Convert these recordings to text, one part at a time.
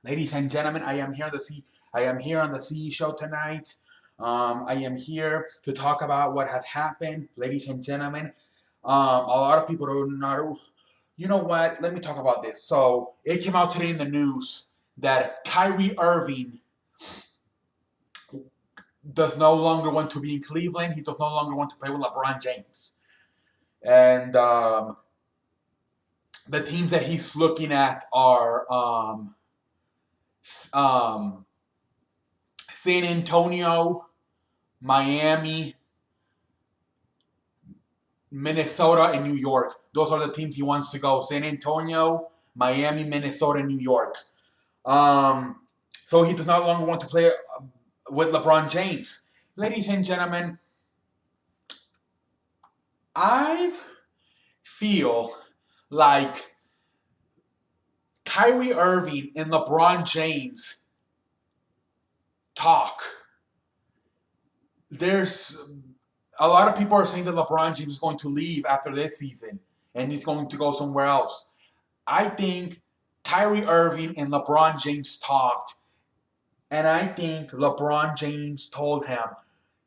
Ladies and gentlemen, I am here on the CE show tonight. I am here to talk about what has happened, ladies and gentlemen. A lot of people do not. You know what? Let me talk about this. So it came out today in the news that Kyrie Irving does no longer want to be in Cleveland. He does no longer want to play with LeBron James, and the teams that he's looking at are um, San Antonio, Miami, Minnesota, and New York. Those are the teams he wants to go. San Antonio, Miami, Minnesota, and New York. Um, so he does not longer want to play with LeBron James. Ladies and gentlemen, I feel like Kyrie Irving and LeBron James talk. There's a lot of people are saying that LeBron James is going to leave after this season and he's going to go somewhere else. I think Kyrie Irving and LeBron James talked, and I think LeBron James told him,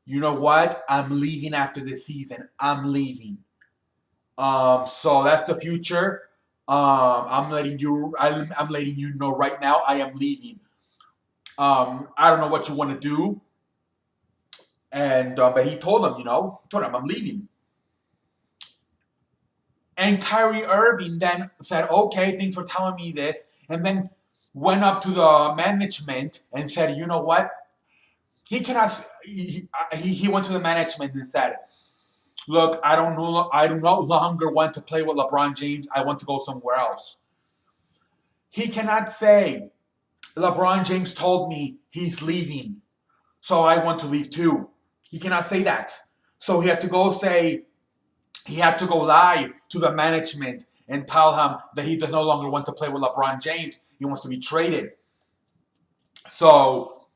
you know what? I'm leaving after this season. I'm leaving. So that's the future. I'm letting you know right now. I am leaving. I don't know what you want to do, and but he told him, told him I'm leaving. And Kyrie Irving then said, okay, thanks for telling me this. And then went up to the management and said, you know what? He cannot. He went to the management and said, look, I don't know. I no longer want to play with LeBron James. I want to go somewhere else. He cannot say, LeBron James told me he's leaving, so I want to leave too. He cannot say that. So he had to go say, he had to go lie to the management and tell him that he does no longer want to play with LeBron James. He wants to be traded. So,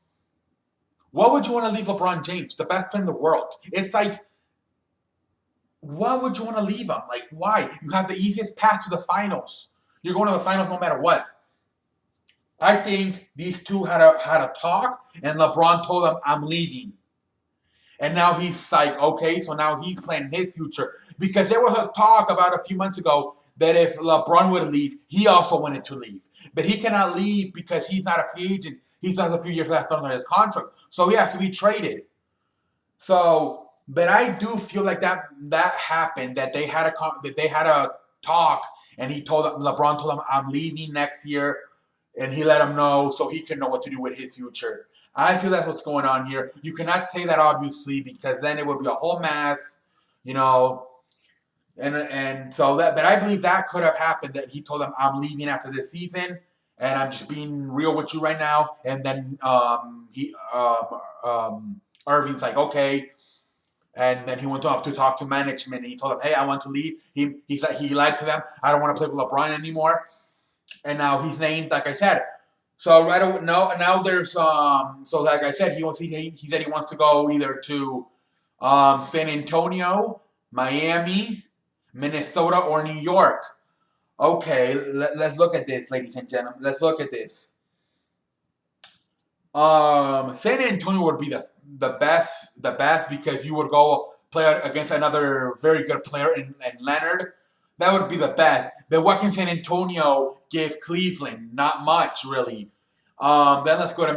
what would you want to leave LeBron James, the best player in the world? It's like, why would you want to leave him? Like, why? You have the easiest path to the finals. You're going to the finals no matter what. I think these two had a talk, and LeBron told him, I'm leaving. And now he's like, okay, so now he's planning his future. Because there was a talk about a few months ago that if LeBron would leave, he also wanted to leave. But he cannot leave because he's not a free agent. He still has a few years left under his contract. So he has to be traded. So, but I do feel like that happened, that they had a talk, and LeBron told him, I'm leaving next year, and he let him know so he can know what to do with his future. I feel that's what's going on here. You cannot say that obviously because then it would be a whole mess, you know. And so that, but I believe that could have happened. That he told them, "I'm leaving after this season, and I'm just being real with you right now." And then Irving's like, "Okay." And then he went up to talk to management, and he told them, "Hey, I want to leave." He lied to them. I don't want to play with LeBron anymore. And now he's named, like I said. So right now there's so like I said, he said he wants to go either to San Antonio, Miami, Minnesota, or New York. Okay, let's look at this, ladies and gentlemen. Let's look at this. San Antonio would be the best because you would go play against another very good player in Leonard. That would be the best. But what can San Antonio give Cleveland? Not much, really. Then let's go to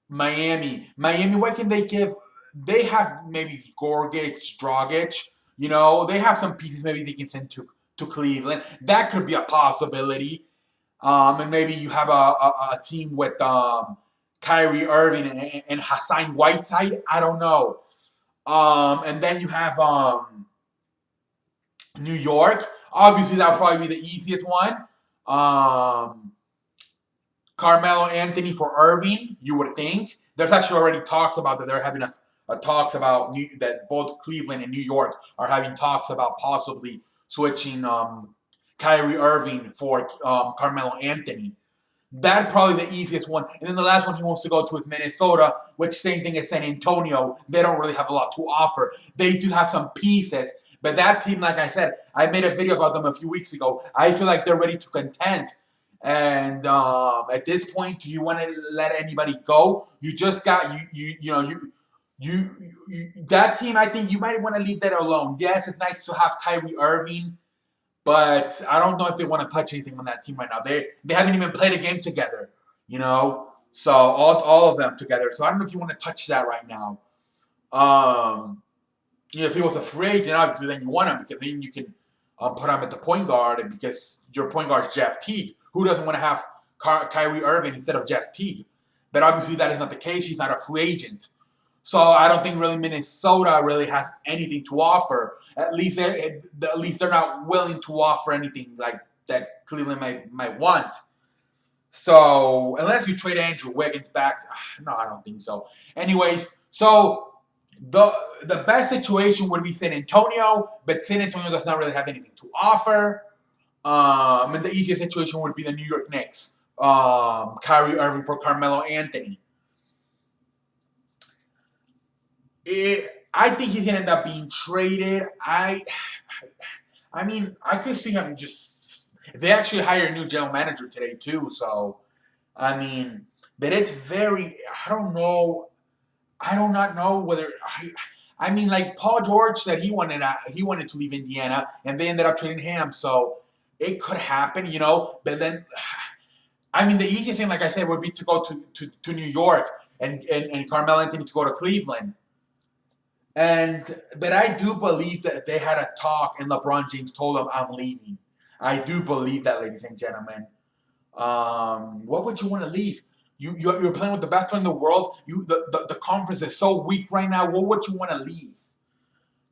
Miami. Miami, what can they give? They have maybe Gorgic, Dragic. They have some pieces maybe they can send to Cleveland. That could be a possibility. And maybe you have a team with Kyrie Irving and Hassan Whiteside. I don't know. And then you have New York. Obviously, that would probably be the easiest one. Carmelo Anthony for Irving, you would think. There's actually already talks about that. They're having talks about that both Cleveland and New York are having talks about possibly switching Kyrie Irving for Carmelo Anthony. That's probably the easiest one. And then the last one he wants to go to is Minnesota, which same thing as San Antonio. They don't really have a lot to offer. They do have some pieces. But that team, like I said, I made a video about them a few weeks ago. I feel like they're ready to contend. And at this point, do you want to let anybody go? You just got that team. I think you might want to leave that alone. Yes, it's nice to have Kyrie Irving, but I don't know if they want to touch anything on that team right now. They haven't even played a game together, So all of them together. So I don't know if you want to touch that right now. If he was a free agent, obviously then you want him because then you can put him at the point guard, and because your point guard is Jeff Teague. Who doesn't want to have Kyrie Irving instead of Jeff Teague? But obviously that is not the case. He's not a free agent. So I don't think really Minnesota really has anything to offer. At least they're not willing to offer anything like that Cleveland might want. So unless you trade Andrew Wiggins back, no, I don't think so. Anyways, so the best situation would be San Antonio, but San Antonio does not really have anything to offer. And the easiest situation would be the New York Knicks. Kyrie Irving for Carmelo Anthony. I think he's gonna end up being traded. I mean, I could see him just. They actually hired a new general manager today too. So, I mean, but it's very. I don't know. I do not know whether I mean, like Paul George said, he wanted to leave Indiana, and they ended up trading him. So it could happen, But then, I mean, the easiest thing, like I said, would be to go to New York and Carmelo Anthony to go to Cleveland. But I do believe that they had a talk, and LeBron James told them, "I'm leaving." I do believe that, ladies and gentlemen. What would you want to leave? You're playing with the best player in the world. The conference is so weak right now. What would you want to leave?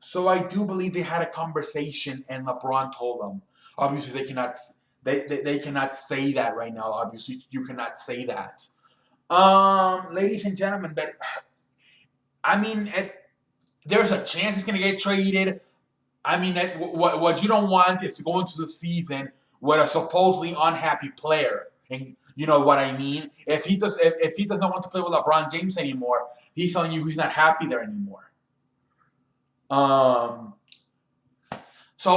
So I do believe they had a conversation, and LeBron told them. Obviously, they cannot say that right now. Obviously, you cannot say that. Ladies and gentlemen, but I mean, there's a chance it's gonna get traded. I mean, what you don't want is to go into the season with a supposedly unhappy player, and you know what I mean. If he does not want to play with LeBron James anymore, he's telling you he's not happy there anymore. So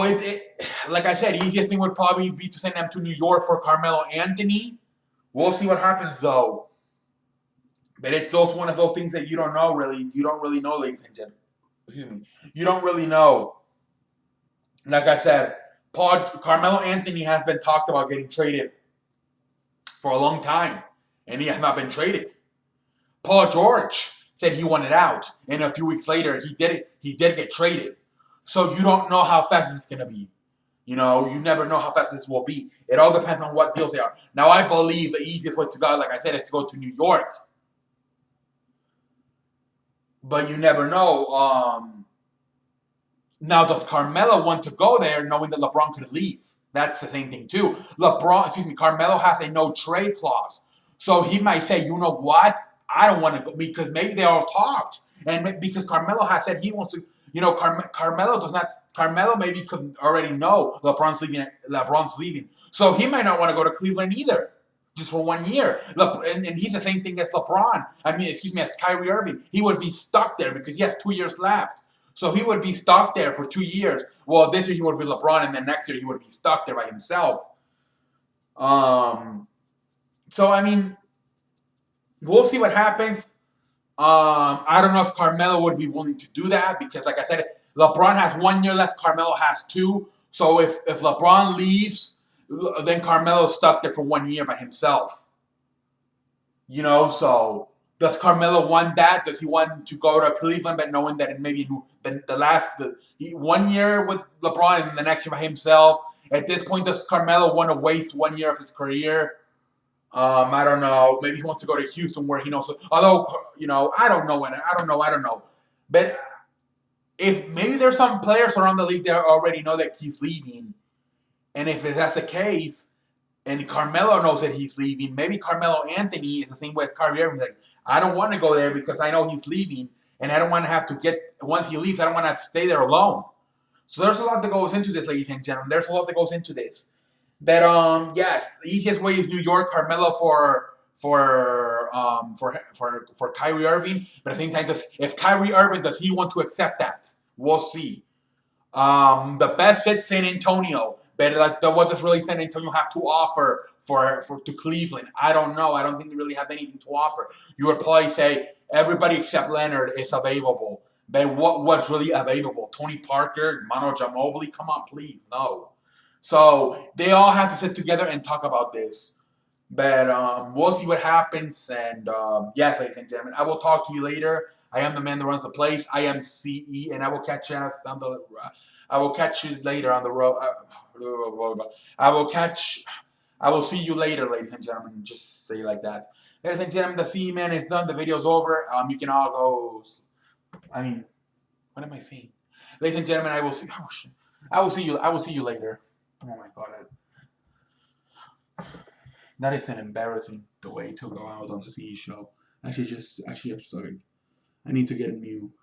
like I said, easiest thing would probably be to send them to New York for Carmelo Anthony. We'll see what happens though. But it's also one of those things that you don't know really. You don't really know, ladies and gentlemen. Excuse me. You don't really know. Like I said, Carmelo Anthony has been talked about getting traded for a long time, and he has not been traded. Paul George said he wanted out, and a few weeks later he did it. He did get traded. So you don't know how fast it's gonna be. You never know how fast this will be. It all depends on what deals they are. Now I believe the easiest way to go, like I said, is to go to New York. But you never know. Now, does Carmelo want to go there knowing that LeBron could leave? That's the same thing, too. Carmelo has a no-trade clause. So he might say, you know what? I don't want to go, because maybe they all talked. And because Carmelo has said he wants to, Carmelo maybe could already know LeBron's leaving. So he might not want to go to Cleveland either. Just for 1 year. And he's the same thing as LeBron. As Kyrie Irving. He would be stuck there because he has 2 years left. So he would be stuck there for 2 years. Well, this year he would be LeBron, and then next year he would be stuck there by himself. So, I mean, we'll see what happens. I don't know if Carmelo would be willing to do that because, like I said, LeBron has 1 year left. Carmelo has 2. So if LeBron leaves, then Carmelo's stuck there for 1 year by himself. So does Carmelo want that? Does he want to go to Cleveland, but knowing that maybe the 1 year with LeBron and the next year by himself? At this point, does Carmelo want to waste 1 year of his career? I don't know. Maybe he wants to go to Houston where he knows. Although, I don't know. But if maybe there's some players around the league that already know that he's leaving. And if that's the case, and Carmelo knows that he's leaving, maybe Carmelo Anthony is the same way as Kyrie Irving. Like, I don't want to go there because I know he's leaving, and I don't want to have to once he leaves, I don't want to have to stay there alone. So there's a lot that goes into this, ladies and gentlemen. There's a lot that goes into this. But yes, the easiest way is New York, Carmelo for Kyrie Irving. But at the same time, if Kyrie Irving, does he want to accept that? We'll see. The best fit, San Antonio. But like, what does really San Antonio have to offer to Cleveland? I don't know. I don't think they really have anything to offer. You would probably say everybody except Leonard is available. But what's really available? Tony Parker, Manu Ginobili? Come on, please, no. So they all have to sit together and talk about this. But we'll see what happens. And yes, ladies and gentlemen, I will talk to you later. I am the man that runs the place. I am CE, and I will catch you down the. I will catch you later on the road. I will see you later, ladies and gentlemen. Just say it like that. Ladies and gentlemen, the CE man is done. The video's over. You can all go. I mean, what am I saying? Ladies and gentlemen, I will see. Oh, shit. I will see you. I will see you later. Oh my god. That is an embarrassing way to go out on the CE show. Actually, I'm sorry. I need to get a new